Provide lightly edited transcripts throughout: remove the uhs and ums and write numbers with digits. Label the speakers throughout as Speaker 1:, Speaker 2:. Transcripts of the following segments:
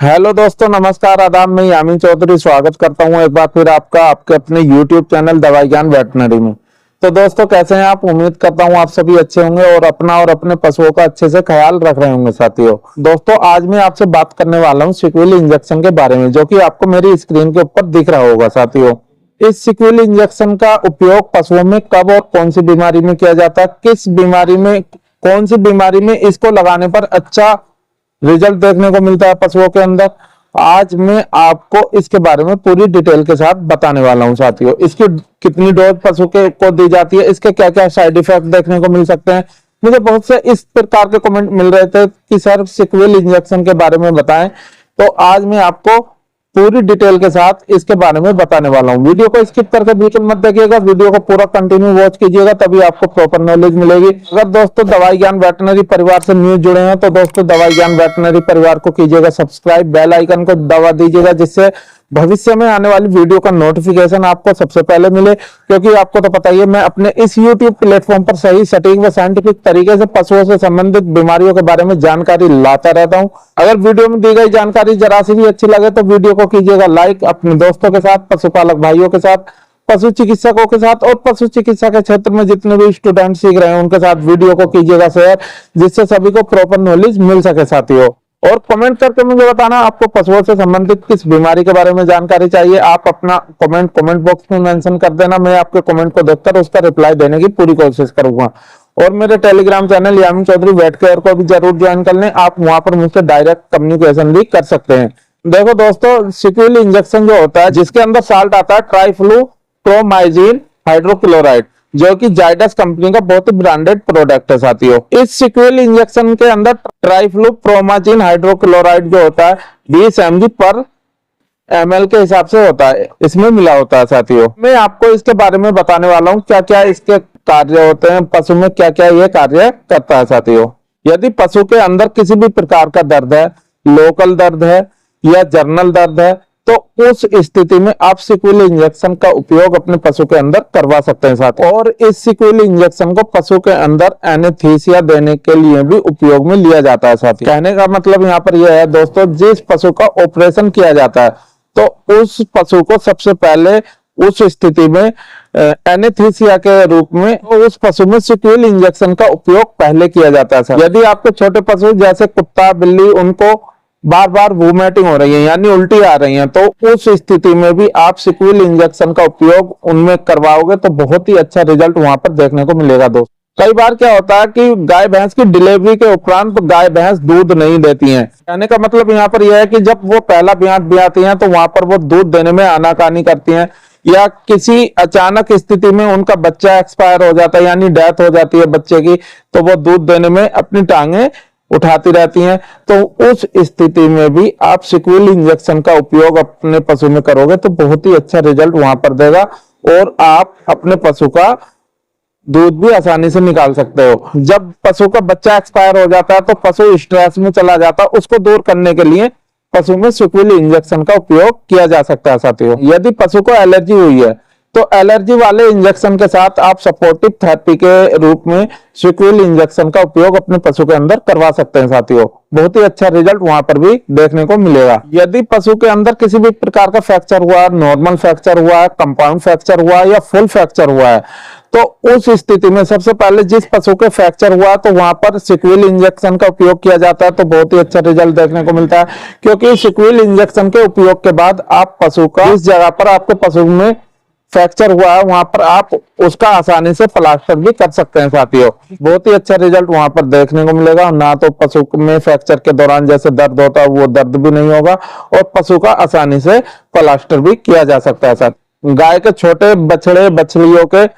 Speaker 1: Hello दोस्तों, नमस्कार, आदाब। मैं यामीन चौधरी स्वागत करता हूं एक बार फिर आपका आपके अपने यूट्यूब चैनल दवाई ज्ञान वेटनरी में। तो दोस्तों, कैसे हैं आप? उम्मीद करता हूं आप सभी अच्छे होंगे और अपना और अपने पशुओं का अच्छे से ख्याल रख रहे होंगे। साथियों, दोस्तों आज मैं आपसे बात करने वाला हूं सिक्विल इंजेक्शन के बारे में, जो कि आपको मेरी स्क्रीन के ऊपर दिख रहा होगा। साथियों, इस सिक्विल इंजेक्शन का उपयोग पशुओं में कब और कौन सी बीमारी में किया जाता है, किस बीमारी में, कौन सी बीमारी में इसको लगाने पर अच्छा रिजल्ट देखने को मिलता है पशुओं के अंदर, आज मैं आपको इसके बारे में पूरी डिटेल के साथ बताने वाला हूं। साथियों, इसकी कितनी डोज पशु के को दी जाती है, इसके क्या क्या साइड इफेक्ट देखने को मिल सकते हैं। मुझे बहुत से इस प्रकार के कमेंट मिल रहे थे कि सर सिक्विल इंजेक्शन के बारे में बताएं, तो आज मैं आपको पूरी डिटेल के साथ इसके बारे में बताने वाला हूं। वीडियो को स्किप करके बिल्कुल मत देखिएगा, वीडियो को पूरा कंटिन्यू वॉच कीजिएगा, तभी आपको प्रॉपर नॉलेज मिलेगी। अगर दोस्तों दवाई ज्ञान वेटनरी परिवार से न्यू जुड़े हैं तो दोस्तों दवाई ज्ञान वेटनरी परिवार को कीजिएगा सब्सक्राइब, बेल आइकन को दबा दीजिएगा, जिससे भविष्य में आने वाली वीडियो का नोटिफिकेशन आपको सबसे पहले मिले। क्योंकि आपको तो पता ही है, मैं अपने इस YouTube प्लेटफॉर्म पर सही, सटीक व साइंटिफिक तरीके से पशुओं से संबंधित बीमारियों के बारे में जानकारी लाता रहता हूं। अगर वीडियो में दी गई जानकारी जरा सी भी अच्छी लगे तो वीडियो को कीजिएगा लाइक, अपने दोस्तों के साथ, पशुपालक भाइयों के साथ, पशु चिकित्सकों के साथ और पशु चिकित्सा के क्षेत्र में जितने भी स्टूडेंट सीख रहे हैं उनके साथ वीडियो को कीजिएगा शेयर, जिससे सभी को प्रॉपर नॉलेज मिल सके। साथियों, और कमेंट करके मुझे बताना आपको पशुओं से संबंधित किस बीमारी के बारे में जानकारी चाहिए। आप अपना कमेंट बॉक्स में मेंशन कर देना, मैं आपके कमेंट को देखकर उसका रिप्लाई देने की पूरी कोशिश करूंगा। और मेरे टेलीग्राम चैनल यामीन चौधरी वेट केयर को भी जरूर ज्वाइन कर लें, आप वहां पर मुझसे डायरेक्ट कम्युनिकेशन भी कर सकते हैं। देखो दोस्तों, सिक्विल इंजेक्शन जो होता है, जिसके अंदर साल्ट आता है ट्राइफ्लूप्रोमाइजिन हाइड्रोक्लोराइड, जो कि जाइडस कंपनी का बहुत ही ब्रांडेड प्रोडक्ट है। साथियों, इस सिक्विल इंजेक्शन के अंदर ट्राइफ्लूप्रोमाजिन हाइड्रोक्लोराइड जो होता है 20 mg पर ml के हिसाब से होता है, इसमें मिला होता है। साथियों, मैं आपको इसके बारे में बताने वाला हूँ क्या क्या इसके कार्य होते हैं, पशु में क्या क्या ये कार्य करता है। साथियों, यदि पशु के अंदर किसी भी प्रकार का दर्द है, लोकल दर्द है या जर्नल दर्द है, तो उस स्थिति में आप सिक्विल इंजेक्शन का उपयोग अपने पशु के अंदर करवा सकते हैं। साथ और इस सिक्विल इंजेक्शन को पशु के अंदर एनेस्थीसिया देने के लिए भी उपयोग में लिया जाता है। साथ कहने का मतलब यहाँ पर यह है दोस्तों, जिस पशु का ऑपरेशन किया जाता है तो उस पशु को सबसे पहले उस स्थिति में एनेस्थीसिया के रूप में उस पशु में सिक्विल इंजेक्शन का उपयोग पहले किया जाता है। यदि आपके छोटे पशु जैसे कुत्ता, बिल्ली, उनको बार बार वोमिटिंग हो रही है यानी उल्टी आ रही है, तो उस स्थिति में भी आप सिक्विल इंजेक्शन का उपयोग उनमें करवाओगे तो बहुत ही अच्छा रिजल्ट वहां पर देखने को मिलेगा। दोस्त, कई बार क्या होता है कि गाय भैंस की डिलीवरी के उपरांत तो गाय भैंस दूध नहीं देती हैं। कहने का मतलब यहाँ पर यह है कि जब वो पहला ब्यात ब्याती हैं तो वहां पर वो दूध देने में आनाकानी करती हैं, या किसी अचानक स्थिति में उनका बच्चा एक्सपायर हो जाता है यानी डेथ हो जाती है बच्चे की, तो वो दूध देने में अपनी टांगे उठाती रहती हैं। तो उस स्थिति में भी आप सिक्विल इंजेक्शन का उपयोग अपने पशु में करोगे तो बहुत ही अच्छा रिजल्ट वहां पर देगा और आप अपने पशु का दूध भी आसानी से निकाल सकते हो। जब पशु का बच्चा एक्सपायर हो जाता है तो पशु स्ट्रेस में चला जाता है, उसको दूर करने के लिए पशु में सिक्विल इंजेक्शन का उपयोग किया जा सकता है। साथियों, यदि पशु को एलर्जी हुई है तो एलर्जी वाले इंजेक्शन के साथ आप सपोर्टिव थेरेपी के रूप में सिक्विल इंजेक्शन का उपयोग अपने पशु के अंदर करवा सकते हैं। साथियों, बहुत ही अच्छा रिजल्ट वहां पर भी देखने को मिलेगा। यदि पशु के अंदर किसी भी प्रकार का फ्रैक्चर हुआ, नॉर्मल फ्रैक्चर हुआ है, कंपाउंड फ्रैक्चर हुआ है या फुल फ्रैक्चर हुआ है, तो उस स्थिति में सबसे पहले जिस पशु के फ्रैक्चर हुआ तो वहां पर सिक्विल इंजेक्शन का उपयोग किया जाता है, तो बहुत ही अच्छा रिजल्ट देखने को मिलता है। क्योंकि सिक्विल इंजेक्शन के उपयोग के बाद आप पशु का, जिस जगह पर आपके पशु में फ्रैक्चर हुआ है वहां पर आप उसका आसानी से प्लास्टर भी कर सकते हैं। साथियों, बहुत ही अच्छा रिजल्ट वहां पर देखने को मिलेगा। ना तो पशु में फ्रैक्चर के दौरान जैसे दर्द होता है वो दर्द भी नहीं होगा और पशु का आसानी से प्लास्टर भी किया जा सकता है। साथ गाय के छोटे बछड़े बछड़ियों के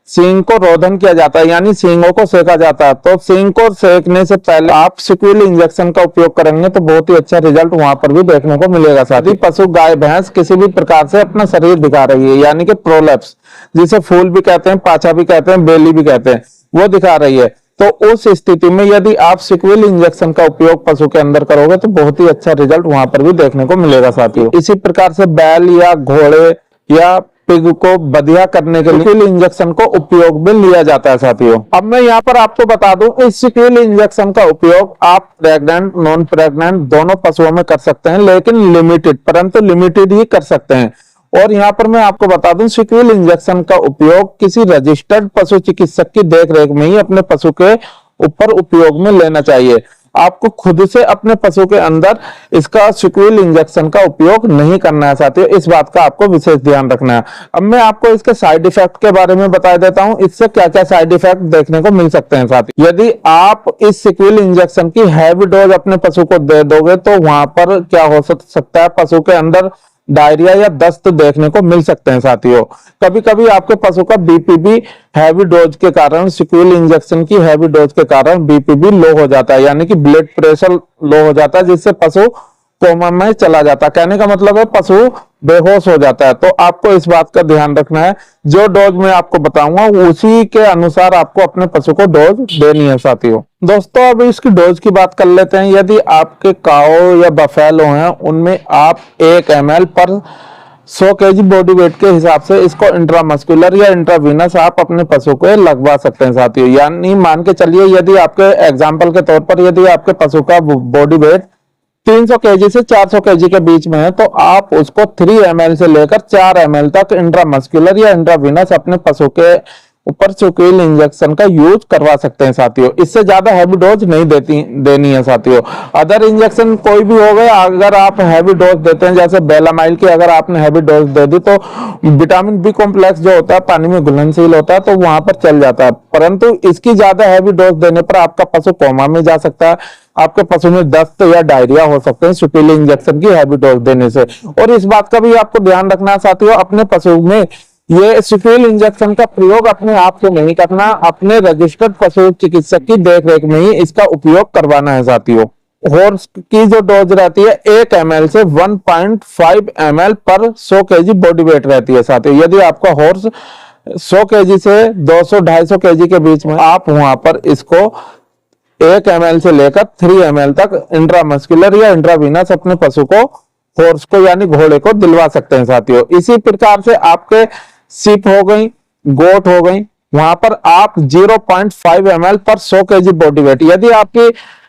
Speaker 1: सींग को रोधन किया जाता है यानी सींगों को सेका जाता है, तो सींग को सेकने से पहले आप सिक्विल इंजेक्शन का उपयोग करेंगे तो बहुत ही अच्छा रिजल्ट वहां पर भी देखने को मिलेगा। साथ ही पशु, गाय भैंस किसी भी प्रकार से अपना शरीर दिखा रही है यानी कि प्रोलैप्स, जिसे फूल भी कहते हैं, पाछा भी कहते हैं, बेली भी कहते हैं, वो दिखा रही है, तो उस स्थिति में यदि आप सिक्विल इंजेक्शन का उपयोग पशु के अंदर करोगे तो बहुत ही अच्छा रिजल्ट वहां पर भी देखने को मिलेगा। साथियों, इसी प्रकार से बैल या घोड़े या पिग को बढ़िया करने के लिए सिक्विल इंजेक्शन को उपयोग में लिया जाता है साथियों। अब मैं यहाँ पर आपको बता दूं, इस सिक्विल इंजेक्शन का उपयोग आप प्रेग्नेंट नॉन प्रेग्नेंट दोनों पशुओं में कर सकते हैं, लेकिन लिमिटेड, परंतु लिमिटेड ही कर सकते हैं। और यहाँ पर मैं आपको बता दूं, सिक्विल इंजेक्शन का उपयोग किसी रजिस्टर्ड पशु चिकित्सक की देखरेख में ही अपने पशु के ऊपर उपयोग में लेना चाहिए। आपको खुद से अपने पशु के अंदर इसका सिक्विल इंजेक्शन का उपयोग नहीं करना है साथियों, इस बात का आपको विशेष ध्यान रखना है। अब मैं आपको इसके साइड इफेक्ट के बारे में बता देता हूं, इससे क्या क्या साइड इफेक्ट देखने को मिल सकते हैं साथियों। यदि आप इस सिक्विल इंजेक्शन की हैवी डोज अपने पशु को दे दोगे तो वहां पर क्या हो सकता है, पशु के अंदर डायरिया या दस्त देखने को मिल सकते हैं साथियों। कभी कभी आपके पशु का बीपी भी हैवी डोज के कारण, सिक्विल इंजेक्शन की हैवी डोज के कारण बीपी भी लो हो जाता है, यानी कि ब्लड प्रेशर लो हो जाता है, जिससे पशु कोमा में चला जाता है। कहने का मतलब है पशु बेहोश हो जाता है। तो आपको इस बात का ध्यान रखना है, जो डोज मैं आपको बताऊंगा उसी के अनुसार आपको अपने पशु को डोज देनी है साथियों। दोस्तों अब इसकी डोज की बात कर लेते हैं। यदि आपके काओ या बफेलो हैं, उनमें आप 1 ml पर 100 kg बॉडी वेट के हिसाब से इसको इंट्रामस्कुलर या इंट्रावीनस आप अपने पशु को लगवा सकते हैं साथियों। यानी मान के चलिए, यदि आपके एग्जाम्पल के तौर पर यदि आपके पशु का बॉडी वेट 300 kg से 400 kg के बीच में है, तो आप उसको 3 ml से लेकर 4 ml तक इंट्रामस्कुलर या इंट्रावीनस अपने पशु के ऊपर सिक्विल इंजेक्शन का यूज करवा सकते हैं साथियों। इससे ज्यादा हैवी डोज नहीं देनी है साथियों। अदर इंजेक्शन कोई भी हो गया, अगर आप हैवी डोज देते हैं, जैसे बेलामाइल की अगर आपने हैवी डोज दे दी, तो विटामिन बी कॉम्प्लेक्स जो होता है पानी में घुलनशील होता है, तो वहां पर चल जाता है। परंतु इसकी ज्यादा हैवी डोज देने पर आपका पशु कोमा में जा सकता है, आपके पशु में दस्त या डायरिया हो सकते हैं सिक्विल इंजेक्शन की हैवी डोज देने से। और इस बात का भी आपको ध्यान रखना है साथियों, अपने पशु में ये सिक्विल इंजेक्शन का प्रयोग अपने आप से नहीं करना, अपने रजिस्टर्ड पशु चिकित्सक की देखरेख में ही इसका उपयोग करवाना है साथियों। हॉर्स की जो डोज रहती है 1 ml से 1.5 ml पर 100 kg बॉडी वेट रहती है साथियों। यदि आपका हॉर्स 100 kg से 200-250 kg के बीच में, आप वहां पर इसको 1 ml से लेकर 3 ml तक इंट्रामस्कुलर या इंट्रावीनस अपने पशु को, हॉर्स को यानी घोड़े को दिलवा सकते हैं साथियों। इसी प्रकार से आपके सीप हो गई, गोट हो गई, वहां पर आप 0.5 ml पर 100 kg बॉडी वेट, यदि आपकी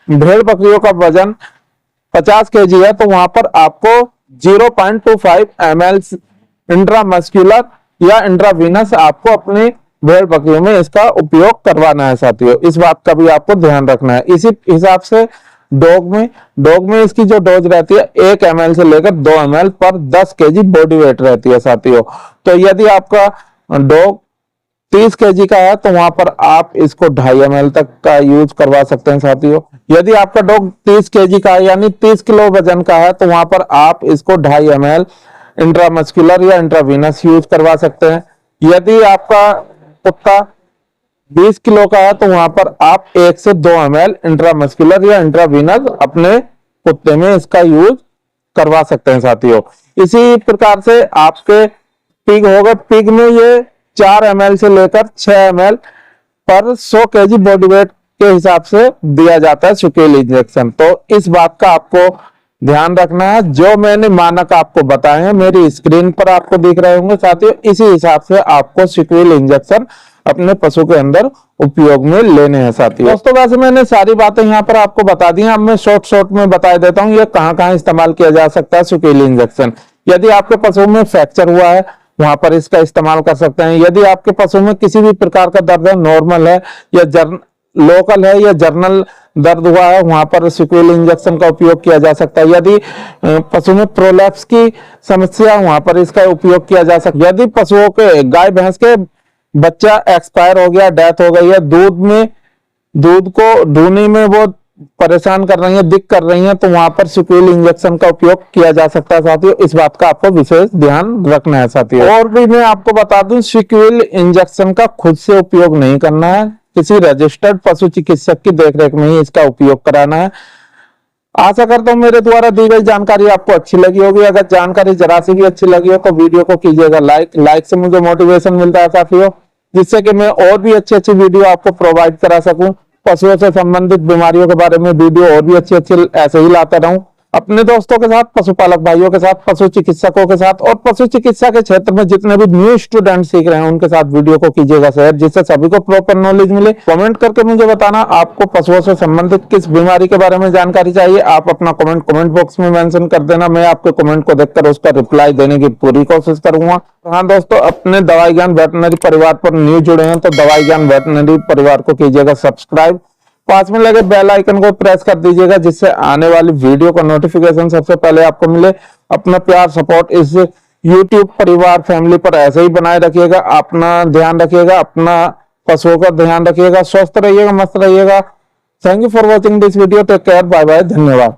Speaker 1: भेड़ बकरियों का वजन 50 kg है, तो वहां पर आपको 0.25 ml इंट्रामस्कुलर या इंट्रावीनस आपको अपनी भेड़ बकरियों में इसका उपयोग करवाना है साथियों। इस बात का भी आपको ध्यान रखना है। इसी हिसाब से डॉग में इसकी जो डोज रहती है 1 ml से लेकर 2 ml पर 10 kg बॉडी वेट रहती है साथियों। तो यदि आपका डॉग 30 kg का है, तो वहां पर आप इसको 2.5 ml तक का यूज करवा सकते हैं साथियों। यदि आपका डॉग 30 kg का है यानी 30 किलो वजन का है, तो वहां पर आप इसको 2.5 ml इंट्रामस्कुलर या इंट्रावीनस यूज करवा सकते हैं। यदि आपका कुत्ता 20 किलो का है, तो वहां पर आप 1 से 2 ml इंट्रामस्कुलर या इंट्रावीनस अपने कुत्ते में इसका यूज करवा सकते हैं साथियों। इसी प्रकार से आपके पिग हो गए, पिग में ये 4 ml से लेकर 6 ml पर 100 kg बॉडी वेट के हिसाब से दिया जाता है सिक्विल इंजेक्शन। तो इस बात का आपको ध्यान रखना है। जो मैंने मानक आपको बताए हैं मेरी स्क्रीन पर आपको दिख रहे होंगे साथियों, इसी हिसाब से आपको सिक्विल इंजेक्शन अपने पशु के अंदर उपयोग में लेने हैं साथियों। दोस्तों वैसे मैंने सारी बातें यहाँ पर आपको बता दी हैं, अब मैं शॉर्ट में बता देता हूँ ये कहाँ इस्तेमाल किया जा सकता है सिक्विल इंजेक्शन। यदि आपके पशु में फ्रैक्चर हुआ है, वहां पर इसका इस्तेमाल कर सकते हैं। यदि आपके पशु में किसी भी प्रकार का दर्द है, नॉर्मल है या लोकल है या जर्नल दर्द हुआ है, वहां पर सिक्विल इंजेक्शन का उपयोग किया जा सकता है। यदि पशु में प्रोलैप्स की समस्या, वहां पर इसका उपयोग किया जा सकता है। यदि पशुओं के, गाय भैंस के बच्चा एक्सपायर हो गया, डेथ हो गई है, दूध को ढूंढने में वो परेशान कर रही है, दिक कर रही है, तो वहां पर सिक्विल इंजेक्शन का उपयोग किया जा सकता है साथियों। इस बात का आपको विशेष ध्यान रखना है साथियों। और भी मैं आपको बता दूं, सिक्विल इंजेक्शन का खुद से उपयोग नहीं करना है, किसी रजिस्टर्ड पशु चिकित्सक की देखरेख में ही इसका उपयोग कराना है। आशा करता हूं मेरे द्वारा दी गई जानकारी आपको अच्छी लगी होगी। अगर जानकारी जरा सी भी अच्छी लगी हो तो वीडियो को कीजिएगा लाइक से मुझे मोटिवेशन मिलता है साथियों, जिससे कि मैं और भी अच्छी वीडियो आपको प्रोवाइड करा सकूं। पशुओं से संबंधित बीमारियों के बारे में वीडियो और भी अच्छी ऐसे ही लाता रहूं। अपने दोस्तों के साथ, पशुपालक भाइयों के साथ, पशु चिकित्सकों के साथ और पशु चिकित्सा के क्षेत्र में जितने भी न्यू स्टूडेंट सीख रहे हैं उनके साथ वीडियो को कीजिएगा शेयर, जिससे सभी को प्रॉपर नॉलेज मिले। कमेंट करके मुझे बताना आपको पशुओं से संबंधित किस बीमारी के बारे में जानकारी चाहिए। आप अपना कमेंट बॉक्स में मेंशन कर देना, मैं आपके कमेंट को देखकर उसका रिप्लाई देने की पूरी कोशिश करूंगा। हाँ दोस्तों, अपने दवाई ज्ञान वेटनरी परिवार पर न्यू जुड़े हैं तो दवाई ज्ञान वेटनरी परिवार को कीजिएगा सब्सक्राइब, पास में लगे बेल आइकन को प्रेस कर दीजिएगा, जिससे आने वाली वीडियो का नोटिफिकेशन सबसे पहले आपको मिले। अपना प्यार सपोर्ट इस यूट्यूब परिवार फैमिली पर ऐसे ही बनाए रखिएगा। अपना ध्यान रखिएगा, अपना पशुओं का ध्यान रखिएगा, स्वस्थ रहिएगा, मस्त रहिएगा। Thank you for watching this video, take care, bye bye, धन्यवाद।